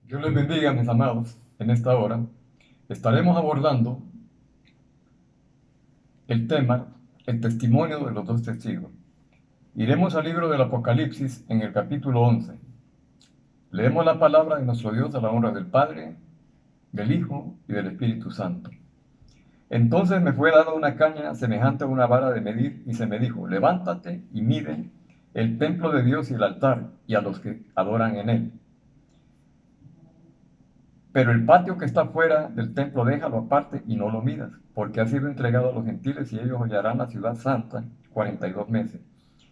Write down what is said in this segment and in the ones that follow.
Dios les bendiga, mis amados. En esta hora estaremos abordando el tema, el testimonio de los dos testigos. Iremos al libro del Apocalipsis en el capítulo 11. Leemos la palabra de nuestro Dios a la honra del Padre, del Hijo y del Espíritu Santo. Entonces me fue dada una caña semejante a una vara de medir y se me dijo: levántate y mide el templo de Dios y el altar y a los que adoran en él. Pero el patio que está fuera del templo déjalo aparte y no lo midas, porque ha sido entregado a los gentiles y ellos hollarán la ciudad santa 42 meses.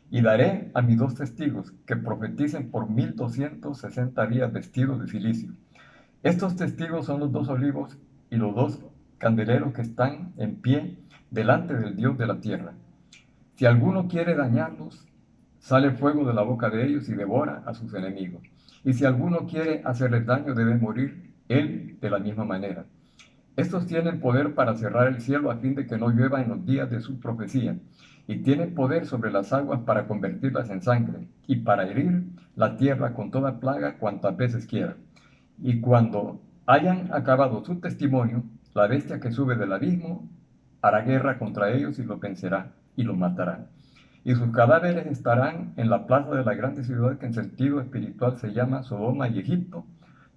Y daré a mis dos testigos que profeticen por 1260 días vestidos de silicio. Estos testigos son los dos olivos y los dos candeleros que están en pie delante del Dios de la tierra. Si alguno quiere dañarlos, sale fuego de la boca de ellos y devora a sus enemigos. Y si alguno quiere hacerles daño, debe morir él de la misma manera. Estos tienen poder para cerrar el cielo a fin de que no llueva en los días de su profecía, y tienen poder sobre las aguas para convertirlas en sangre, y para herir la tierra con toda plaga cuantas veces quieran. Y cuando hayan acabado su testimonio, la bestia que sube del abismo hará guerra contra ellos y los vencerá y los matará. Y sus cadáveres estarán en la plaza de la grande ciudad que en sentido espiritual se llama Sodoma y Egipto,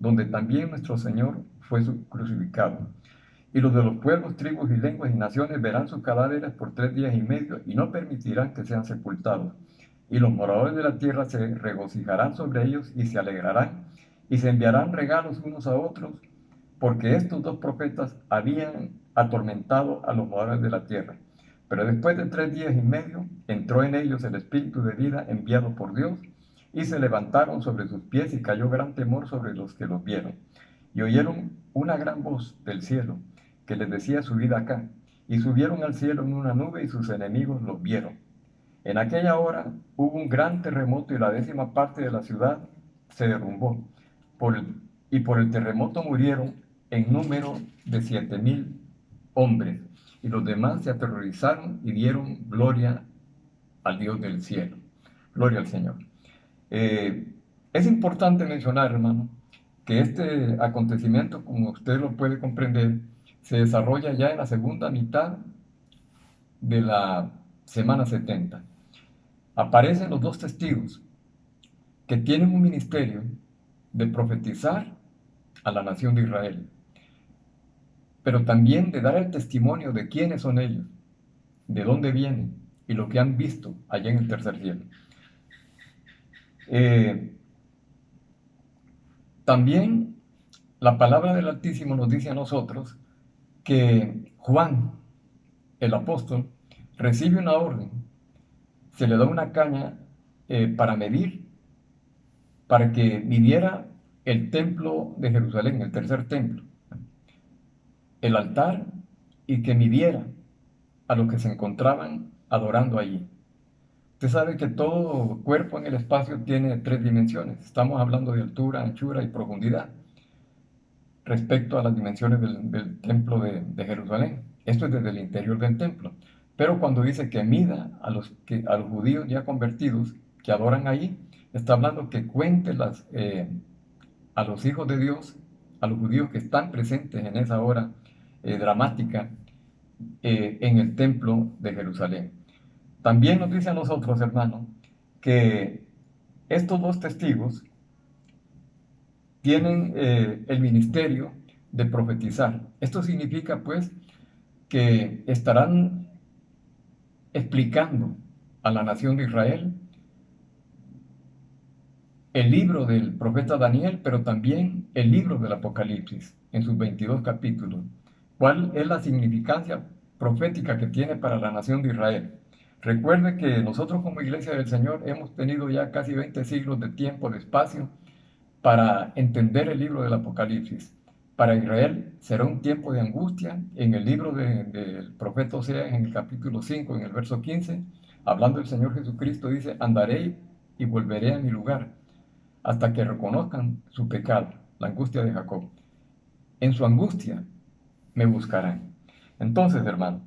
donde también nuestro Señor fue crucificado. Y los de los pueblos, tribus y lenguas y naciones verán sus cadáveres por 3 días y medio y no permitirán que sean sepultados. Y los moradores de la tierra se regocijarán sobre ellos y se alegrarán y se enviarán regalos unos a otros, porque estos dos profetas habían atormentado a los moradores de la tierra. Pero después de 3 días y medio entró en ellos el espíritu de vida enviado por Dios, y se levantaron sobre sus pies y cayó gran temor sobre los que los vieron. Y oyeron una gran voz del cielo que les decía: subid acá. Y subieron al cielo en una nube y sus enemigos los vieron. En aquella hora hubo un gran terremoto y la 10ª parte de la ciudad se derrumbó. Y por el terremoto murieron en número de 7000 hombres. Y los demás se aterrorizaron y dieron gloria al Dios del cielo. Gloria al Señor. Es importante mencionar, hermano, que este acontecimiento, como usted lo puede comprender, se desarrolla ya en la segunda mitad de la semana 70. Aparecen los dos testigos que tienen un ministerio de profetizar a la nación de Israel, pero también de dar el testimonio de quiénes son ellos, de dónde vienen y lo que han visto allá en el tercer cielo. También la palabra del Altísimo nos dice a nosotros que Juan, el apóstol, recibe una orden, se le da una caña para medir, para que midiera el templo de Jerusalén, el tercer templo, el altar, y que midiera a los que se encontraban adorando allí. Usted sabe que todo cuerpo en el espacio tiene 3 dimensiones. Estamos hablando de altura, anchura y profundidad respecto a las dimensiones del templo de Jerusalén. Esto es desde el interior del templo. Pero cuando dice que mida a los judíos ya convertidos que adoran ahí, está hablando que cuente a los hijos de Dios, a los judíos que están presentes en esa hora dramática en el templo de Jerusalén. También nos dice a nosotros, hermanos, que estos dos testigos tienen el ministerio de profetizar. Esto significa, pues, que estarán explicando a la nación de Israel el libro del profeta Daniel, pero también el libro del Apocalipsis, en sus 22 capítulos. ¿Cuál es la significancia profética que tiene para la nación de Israel? Recuerde que nosotros como Iglesia del Señor hemos tenido ya casi 20 siglos de tiempo, de espacio, para entender el libro del Apocalipsis. Para Israel será un tiempo de angustia. En el libro del profeta Oseas, en el capítulo 5, en el verso 15, hablando el Señor Jesucristo, dice: andaré y volveré a mi lugar hasta que reconozcan su pecado, la angustia de Jacob. En su angustia me buscarán. Entonces, hermano,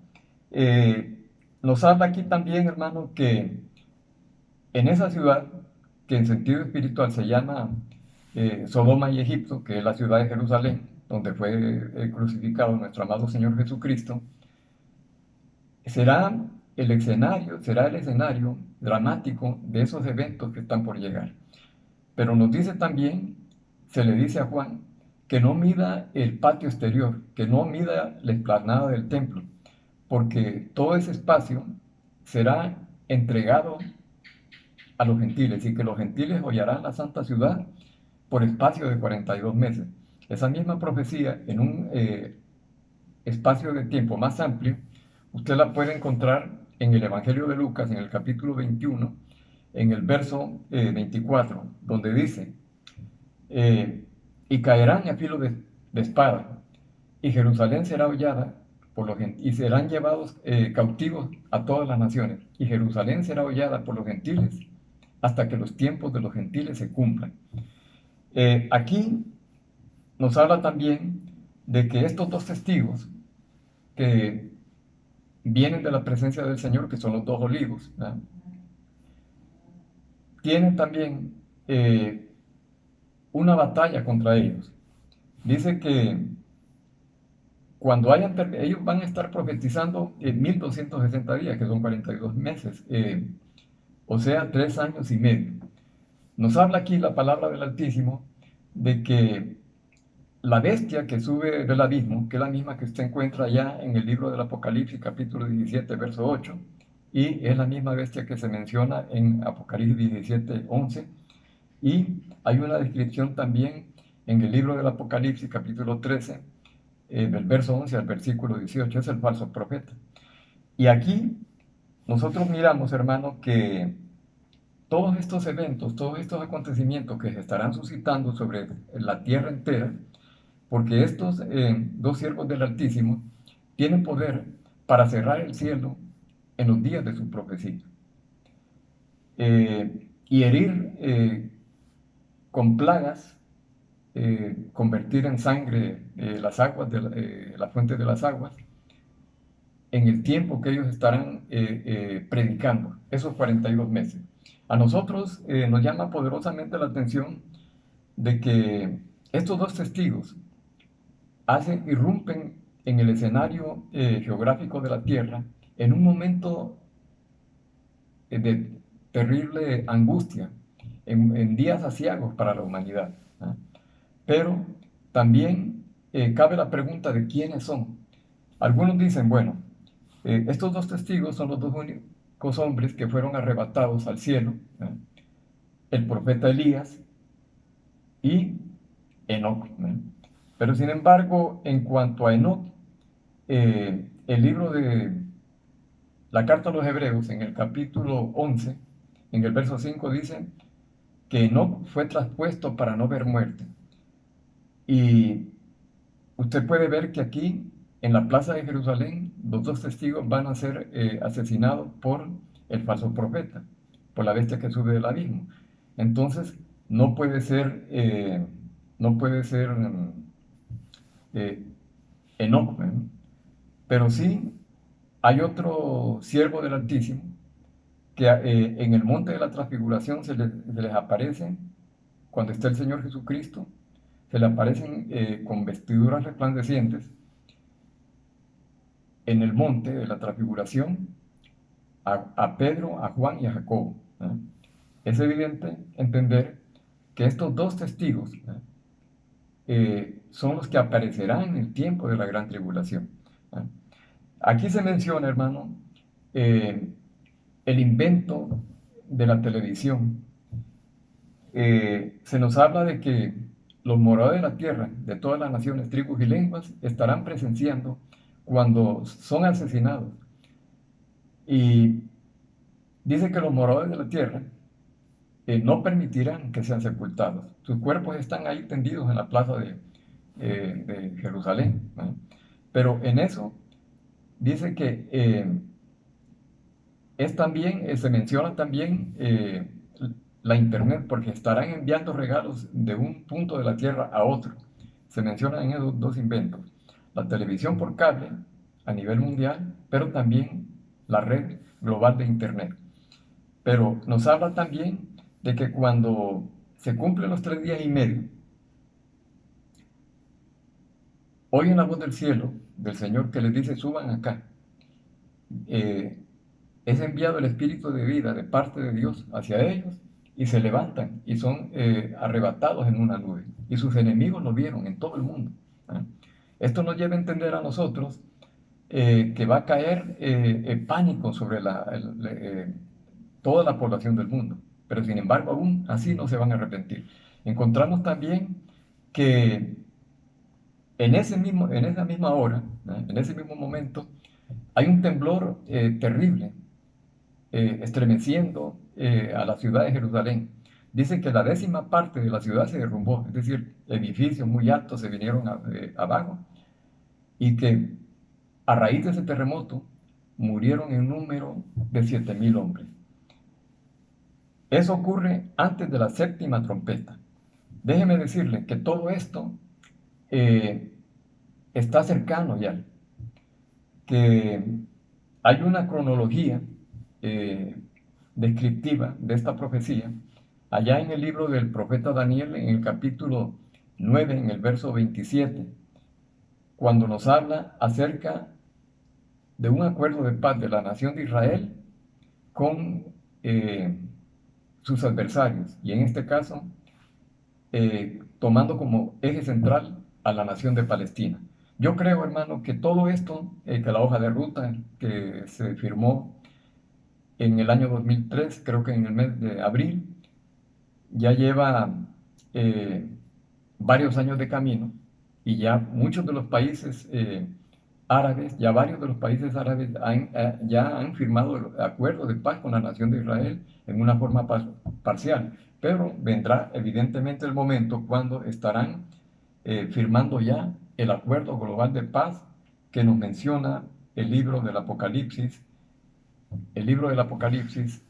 nos habla aquí también, hermano, que en esa ciudad, que en sentido espiritual se llama Sodoma y Egipto, que es la ciudad de Jerusalén, donde fue crucificado nuestro amado Señor Jesucristo, será será el escenario dramático de esos eventos que están por llegar. Pero nos dice también, se le dice a Juan, que no mida el patio exterior, que no mida la explanada del templo, porque todo ese espacio será entregado a los gentiles y que los gentiles hollarán la santa ciudad por espacio de 42 meses. Esa misma profecía en un espacio de tiempo más amplio, usted la puede encontrar en el Evangelio de Lucas, en el capítulo 21, en el verso 24, donde dice, y caerán a filo de espada, y Jerusalén será hollada por los y serán llevados cautivos a todas las naciones, y Jerusalén será hollada por los gentiles hasta que los tiempos de los gentiles se cumplan. Aquí nos habla también de que estos dos testigos que vienen de la presencia del Señor, que son los dos olivos, ¿verdad? Tienen también una batalla contra ellos. Dice que cuando ellos van a estar profetizando en 1260 días, que son 42 meses, o sea, 3 años y medio. Nos habla aquí la palabra del Altísimo de que la bestia que sube del abismo, que es la misma que se encuentra allá en el libro del Apocalipsis, capítulo 17, verso 8, y es la misma bestia que se menciona en Apocalipsis 17, 11, y hay una descripción también en el libro del Apocalipsis, capítulo 13, del verso 11 al versículo 18, es el falso profeta. Y aquí nosotros miramos, hermano, que todos estos eventos, todos estos acontecimientos que se estarán suscitando sobre la tierra entera, porque estos dos siervos del Altísimo tienen poder para cerrar el cielo en los días de su profecía y herir con plagas, convertir en sangre las aguas de la fuente de las aguas en el tiempo que ellos estarán predicando, esos 42 meses. A nosotros nos llama poderosamente la atención de que estos dos testigos irrumpen en el escenario geográfico de la Tierra en un momento de terrible angustia, en días aciagos para la humanidad, ¿ah? Pero también cabe la pregunta de quiénes son. Algunos dicen, bueno, estos dos testigos son los dos únicos hombres que fueron arrebatados al cielo, ¿ah? El profeta Elías y Enoc, ¿ah? Pero sin embargo, en cuanto a Enoc, el libro de la carta a los Hebreos, en el capítulo 11, en el verso 5, dice que Enoc fue traspuesto para no ver muerte. Y usted puede ver que aquí, en la plaza de Jerusalén, los dos testigos van a ser asesinados por el falso profeta, por la bestia que sube del abismo. Entonces, no puede ser, eh, Enoc, ¿eh? Pero sí hay otro siervo del Altísimo que en el monte de la transfiguración se les aparece, cuando está el Señor Jesucristo, se le aparecen con vestiduras resplandecientes en el monte de la transfiguración a Pedro, a Juan y a Jacobo, ¿eh? Es evidente entender que estos dos testigos son los que aparecerán en el tiempo de la gran tribulación, ¿eh? Aquí se menciona, hermano, eh, el invento de la televisión. Se nos habla de que los moradores de la tierra, de todas las naciones, tribus y lenguas, estarán presenciando cuando son asesinados. Y dice que los moradores de la tierra no permitirán que sean sepultados. Sus cuerpos están ahí tendidos en la plaza de Jerusalén, ¿no? Pero en eso dice que se menciona también la internet, porque estarán enviando regalos de un punto de la tierra a otro. Se mencionan en esos dos inventos: la televisión por cable a nivel mundial, pero también la red global de internet. Pero nos habla también de que cuando se cumplen los 3 días y medio, oyen la voz del cielo, del Señor, que les dice, suban acá. Eh, es enviado el Espíritu de vida de parte de Dios hacia ellos y se levantan y son arrebatados en una nube. Y sus enemigos lo vieron en todo el mundo. ¿Ah? Esto nos lleva a entender a nosotros que va a caer pánico sobre toda la población del mundo. Pero sin embargo, aún así no se van a arrepentir. Encontramos también que en esa misma hora, en ese mismo momento, hay un temblor terrible, estremeciendo a la ciudad de Jerusalén. Dice que la 10ª parte de la ciudad se derrumbó, es decir, edificios muy altos se vinieron abajo, y que a raíz de ese terremoto murieron en número de 7.000 hombres. Eso ocurre antes de la 7ª trompeta. Déjeme decirle que todo esto eh, está cercano ya, que hay una cronología eh, descriptiva de esta profecía, allá en el libro del profeta Daniel, en el capítulo 9, en el verso 27, cuando nos habla acerca de un acuerdo de paz de la nación de Israel con sus adversarios, y en este caso, tomando como eje central a la nación de Palestina. Yo creo, hermano, que todo esto, que la hoja de ruta que se firmó en el año 2003, creo que en el mes de abril, ya lleva varios años de camino, y ya muchos de los países árabes, ya varios de los países árabes ya han firmado acuerdos de paz con la nación de Israel en una forma parcial, pero vendrá evidentemente el momento cuando estarán firmando ya el acuerdo global de paz que nos menciona el libro del Apocalipsis. El libro del Apocalipsis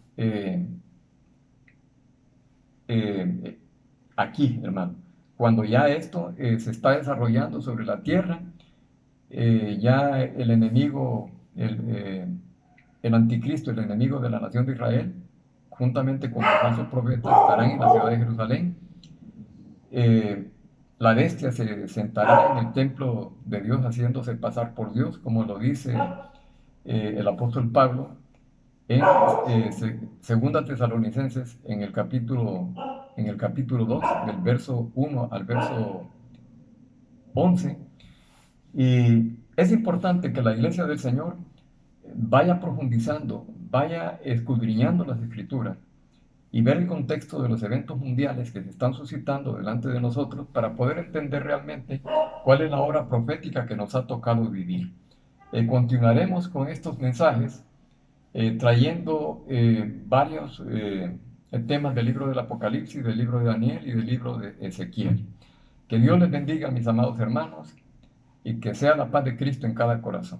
aquí, hermano, cuando ya esto se está desarrollando sobre la tierra, ya el enemigo, el anticristo, el enemigo de la nación de Israel, juntamente con los falsos profetas, estarán en la ciudad de Jerusalén. La bestia se sentará en el templo de Dios haciéndose pasar por Dios, como lo dice el apóstol Pablo en Segunda Tesalonicenses, en el capítulo 2, del verso 1 al verso 11. Y es importante que la iglesia del Señor vaya profundizando, vaya escudriñando las escrituras y ver el contexto de los eventos mundiales que se están suscitando delante de nosotros para poder entender realmente cuál es la obra profética que nos ha tocado vivir. Continuaremos con estos mensajes trayendo varios temas del libro del Apocalipsis, del libro de Daniel y del libro de Ezequiel. Que Dios les bendiga, mis amados hermanos, y que sea la paz de Cristo en cada corazón.